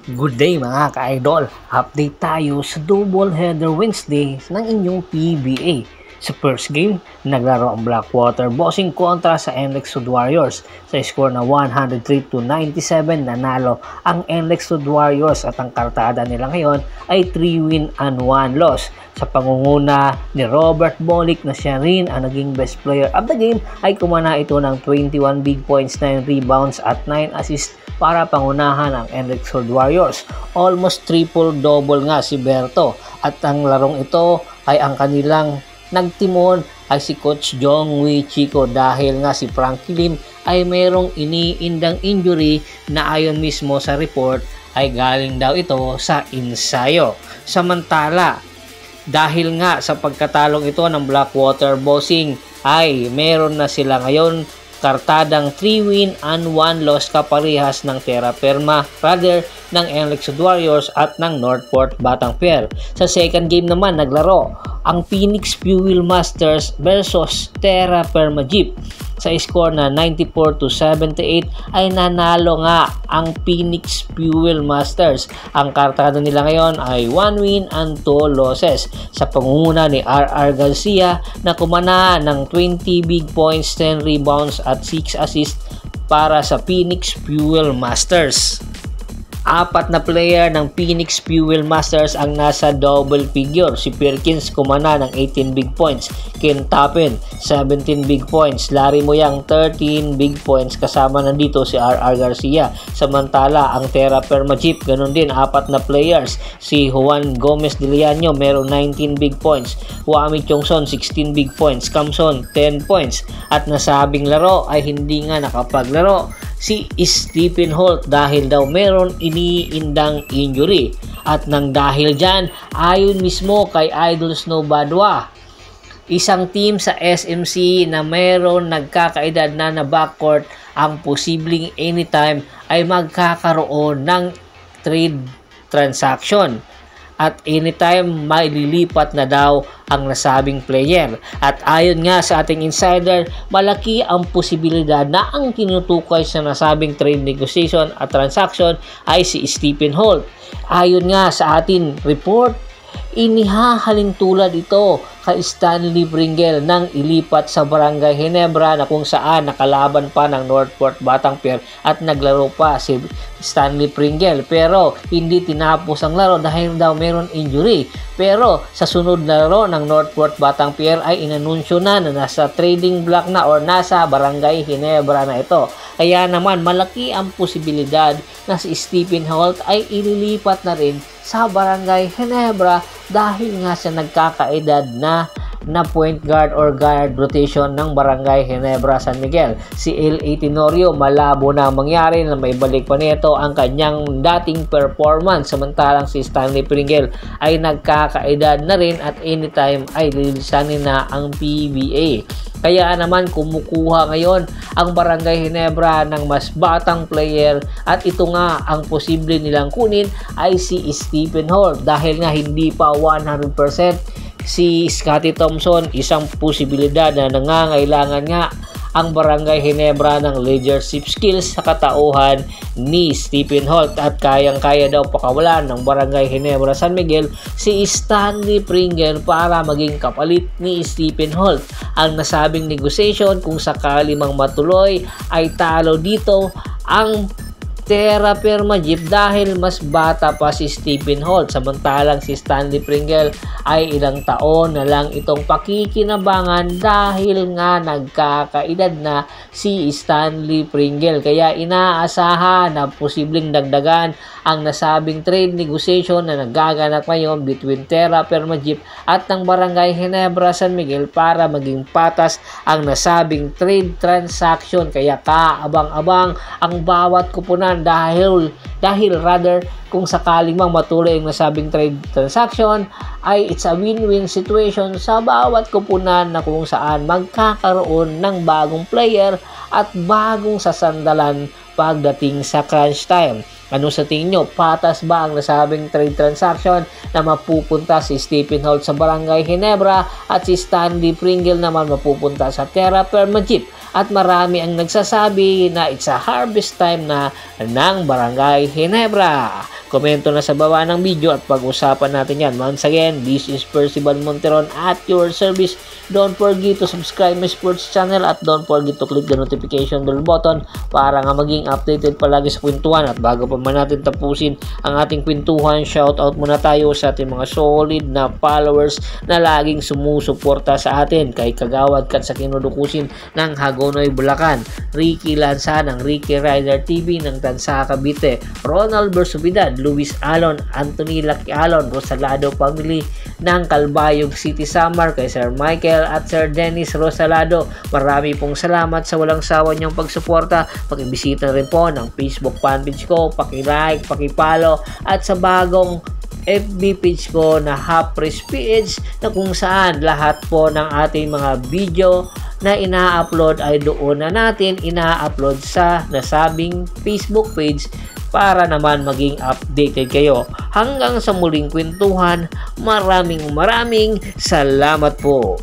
Good day mga ka-idol! Update tayo sa double header Wednesday ng inyong PBA. Sa first game, naglaro ang Blackwater Bossing kontra sa NLEX Sud Warriors. Sa score na 103-97, nanalo ang NLEX Sud Warriors at ang kartada nila ngayon ay 3 win and 1 loss. Sa pangunguna ni Robert Bolick na siya rin ang naging best player of the game ay kumana ito ng 21 big points, 9 rebounds at 9 assists para pangunahan ang NLEX Sud Warriors. Almost triple-double nga si Berto at ang larong ito ay ang kanilang nagtimon ay si Coach Jong Wee Chico dahil nga si Frankie Lim ay merong iniindang injury na ayon mismo sa report ay galing daw ito sa ensayo. Samantala, dahil nga sa pagkatalong ito ng Blackwater Bossing ay meron na sila ngayon kartadang 3 win and 1 loss kaparehas ng Terra Firma rather ng NLEX Sud Warriors at ng Northport Batang Pier. Sa second game naman naglaro ang Phoenix Fuel Masters versus Terra Firma Jeep. Sa score na 94-78 ay nanalo nga ang Phoenix Fuel Masters. Ang kartada nila ngayon ay 1 win and 2 losses sa pangunguna ni RR Garcia na kumana ng 20 big points, 10 rebounds at 6 assists para sa Phoenix Fuel Masters. Apat na player ng Phoenix Fuel Masters ang nasa double figure. Si Perkins kumana ng 18 big points, Ken Tappen 17 big points, Larry Moyang 13 big points, kasama nandito si RR Garcia. Samantala ang Terra Firma Jeep ganun din, apat na players. Si Juan Gomez de Leano merong 19 big points, Wami Chongson 16 big points, Kamson 10 points. At nasabing laro ay hindi nga nakapaglaro si Stephen Holt dahil daw meron iniindang injury. At nang dahil dyan, ayon mismo kay Idol Snow Badwa, isang team sa SMC na meron nagkakaedad na backcourt ang posibleng anytime ay magkakaroon ng trade transaction. At anytime maililipat na daw ang nasabing player. At ayon nga sa ating insider, malaki ang posibilidad na ang tinutukoy sa nasabing trade negotiation at transaction ay si Stephen Holt. Ayon nga sa ating report, inihahalin tulad ito kay Stanley Pringle nang ilipat sa Barangay Ginebra na kung saan nakalaban pa ng Northport Batang Pier at naglaro pa si Stanley Pringle, pero hindi tinapos ang laro dahil daw meron injury. Pero sa sunod na laro ng Northport Batang Pier ay inanunsyo na nasa trading block na or nasa Barangay Ginebra na ito. Kaya naman malaki ang posibilidad na si Stephen Holt ay ililipat na rin sa Barangay Ginebra dahil nga sa nagkakaedad na point guard or guard rotation ng Barangay Ginebra San Miguel. Si L.A. Tenorio malabo na mangyari na may balik pa nito ang kanyang dating performance, samantalang si Stanley Pringle ay nagkakaedad na rin at anytime ay lilisanin na ang PBA. Kaya naman kumukuha ngayon ang Barangay Ginebra ng mas batang player at ito nga ang posible nilang kunin ay si Stephen Holt dahil nga hindi pa 100% si Scottie Thompson. Isang posibilidad na nangangailangan nga ang Barangay Ginebra ng leadership skills sa katauhan ni Stephen Holt at kayang-kaya daw pakawalan ng Barangay Ginebra San Miguel si Stanley Pringle para maging kapalit ni Stephen Holt. Ang nasabing negotiation kung sakali mang matuloy ay talo dito ang Terra Firma Jeep dahil mas bata pa si Stephen Holt, samantalang si Stanley Pringle ay ilang taon na lang itong pakikinabangan dahil nga nagkakaedad na si Stanley Pringle. Kaya inaasahan na posibleng dagdagan ang nasabing trade negotiation na nagaganap ngayon between Terra Firma Jeep at ng Barangay Ginebra San Miguel para maging patas ang nasabing trade transaction. Kaya kaabang-abang ang bawat kupunan dahil rather kung sakaling mang matuloy ang nasabing trade transaction ay it's a win-win situation sa bawat kupunan na kung saan magkakaroon ng bagong player at bagong sasandalan pagdating sa crunch time. Ano sa tingin nyo? Patas ba ang nasabing trade transaction na mapupunta si Stephen Holt sa Barangay Ginebra at si Stanley Pringle naman mapupunta sa Terra Firma Jeep? At marami ang nagsasabi na it's a harvest time na ng Barangay Ginebra. Komento na sa baba ng video at pag-usapan natin yan. Once again, this is Percival Monteron at your service. Don't forget to subscribe my sports channel at don't forget to click the notification bell button para nga maging updated palagi sa kwentuhan. At bago pa man natin tapusin ang ating kwentuhan, shoutout muna tayo sa ating mga solid na followers na laging sumusuporta sa atin. Kay Kagawad Kat sa Kinudukusin ng Hagonoy, Bulacan, Ricky Lanza ng Ricky Rider TV ng Tansa, Cavite, Ronald Bersubidad, Luis Alon, Anthony Lucky Alon, Rosalado Family ng Calbayog City, Samar, kay Sir Michael at Sir Dennis Rosalado. Marami pong salamat sa walang sawa niyong pagsuporta. Pakibisita rin po ng Facebook fanpage ko, paki-like, paki-follow at sa bagong FB page ko na Hapres PH na kung saan lahat po ng ating mga video na ina-upload ay doon na natin ina-upload sa nasabing Facebook page para naman maging updated kayo. Hanggang sa muling kwentuhan, maraming salamat po.